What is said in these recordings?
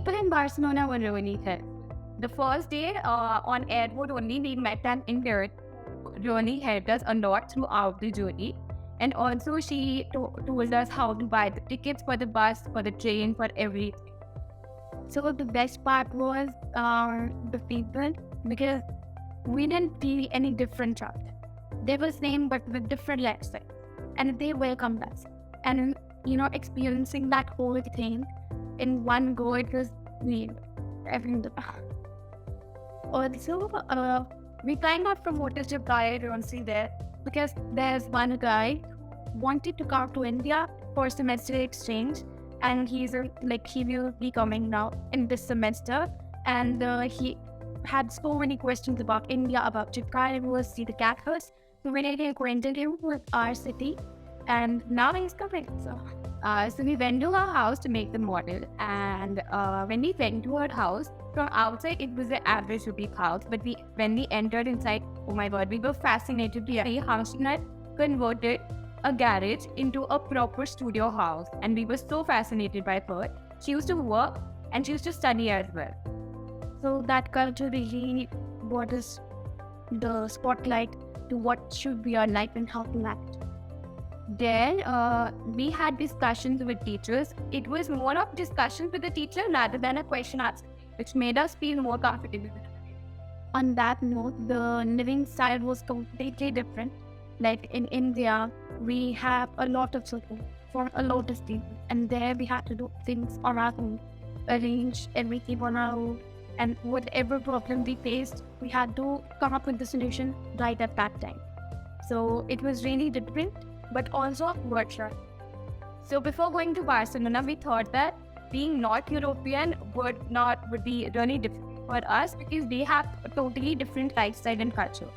people in Barcelona were really helpful. The first day on airport only, we met an intern who really helped us a lot throughout the journey. And also she told us how to buy the tickets for the bus, for the train, for everything. So the best part was the people, because we didn't feel any different job. They were same but with different lifestyle, and they welcomed us. And experiencing that whole thing in one go, it was real. Also, we kind of promoted to guy honestly there, because there's one guy who wanted to come to India for semester exchange, and he will be coming now in this semester, and he had so many questions about India, about Chitkara University, the campus. So we really acquainted him with our city, and now he's coming. So we went to her house to make the model, and when we went to her house, from outside it was an average rupee house, but when we entered inside, oh my god, we were fascinated to see how she had converted a garage into a proper studio house, and we were so fascinated by her. She used to work and she used to study as well. So that culture really brought us the spotlight to what should be our life and how to act. Then we had discussions with teachers. It was more of discussions with the teacher rather than a question answer, which made us feel more comfortable. On that note, the living style was completely different. Like in India, we have a lot of support for a lot of people, and there we had to do things on our own, arrange everything on our own, and whatever problem we faced, we had to come up with the solution right at that time. So it was really different, but also virtual. So before going to Barcelona, we thought that being not European would be really difficult for us, because they have a totally different lifestyle and culture.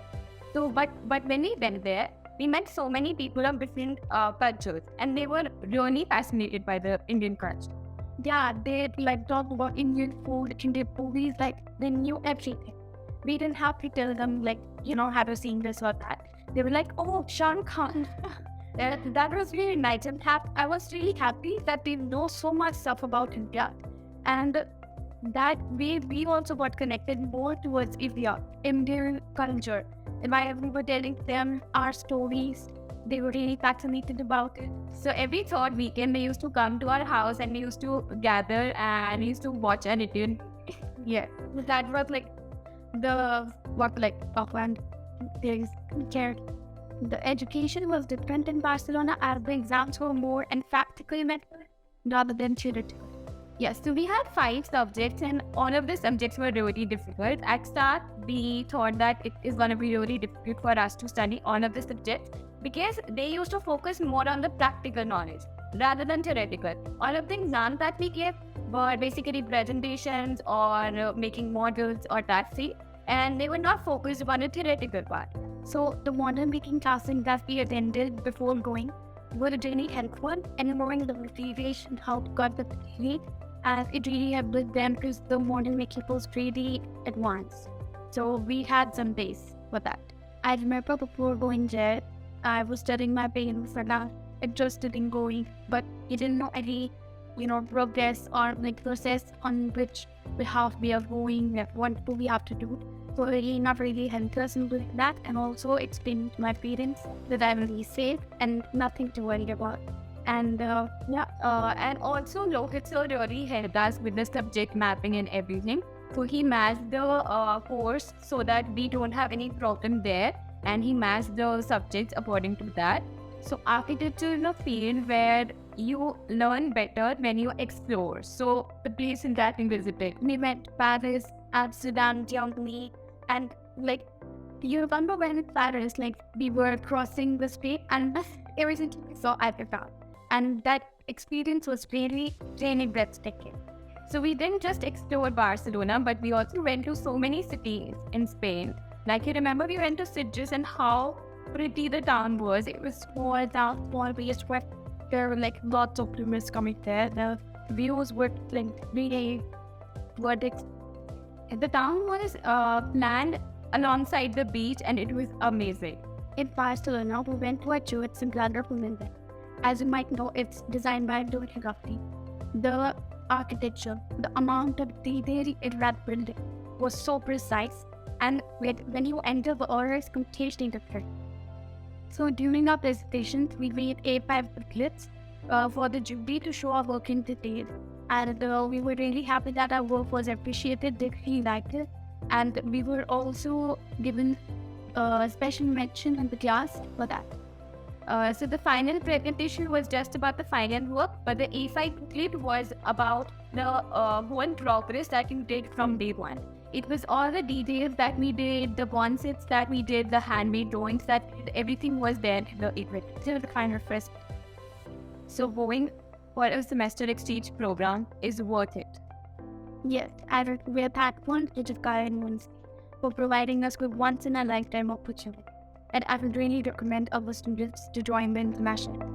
So, but when we went there, we met so many people of different cultures, and they were really fascinated by the Indian culture. Yeah, they talk about Indian food, Indian movies, they knew everything. We didn't have to tell them have you seen this or that. They were like, oh, Shah Khan. That was really nice, and I was really happy that they know so much stuff about India, and that we also got connected more towards Indian culture. And while we were telling them our stories, they were really fascinated about it. So every third weekend, they used to come to our house, and we used to gather and we used to watch an Indian. Yeah, that was the education was different in Barcelona, as the exams were more and practical method rather than theoretical. Yes, so we had 5 subjects, and all of the subjects were really difficult. At start, we thought that it is going to be really difficult for us to study all of the subjects, because they used to focus more on the practical knowledge rather than theoretical. All of the exams that we gave were basically presentations or making models or that thing, and they were not focused on the theoretical part. So the model making classes that we attended before going were really helpful, and knowing the motivation how to got the theory, and it really helped with them, because the model making was really advanced. So we had some base for that. I remember before going there, I was telling my parents that I'm interested in going, but he didn't know any, progress or process on which behalf we are going, what do we have to do. So he not really helped us in doing that, and also explained to my parents that I will be safe and nothing to worry about. And and also Lohit sir really helped us with the subject mapping and everything. So he matched the course so that we don't have any problem there, and he matched the subjects according to that. So architecture is a field where you learn better when you explore. So the places that we visited, we went Paris, Amsterdam, Germany, and you remember when in Paris, we were crossing the street and everything we saw Africa, and that experience was really, really breathtaking. So we didn't just explore Barcelona, but we also went to so many cities in Spain. You remember we went to Sitges, and how pretty the town was. It was small town, small place, where there were lots of tourists coming there. The views were really verdict. The town was planned alongside the beach, and it was amazing. In Barcelona, we went to a church in Sagrada Familia. As you might know, it's designed by Gorika. The architecture, the amount of detail in that building was so precise. And when you enter the aura, it's completely different. So during our presentations, we made A5 booklets for the jury to show our work in detail. And we were really happy that our work was appreciated, they really liked it. And we were also given a special mention in the class for that. So the final presentation was just about the final work, but the A5 booklet was about the whole progress that you did from day one. It was all the details that we did, the concepts that we did, the handmade drawings that everything was there in the event. So the final first. So going for a semester exchange program is worth it. Yes, we are thankful to Chitkara University for providing us with once in a lifetime opportunity. And I would really recommend our students to join the international.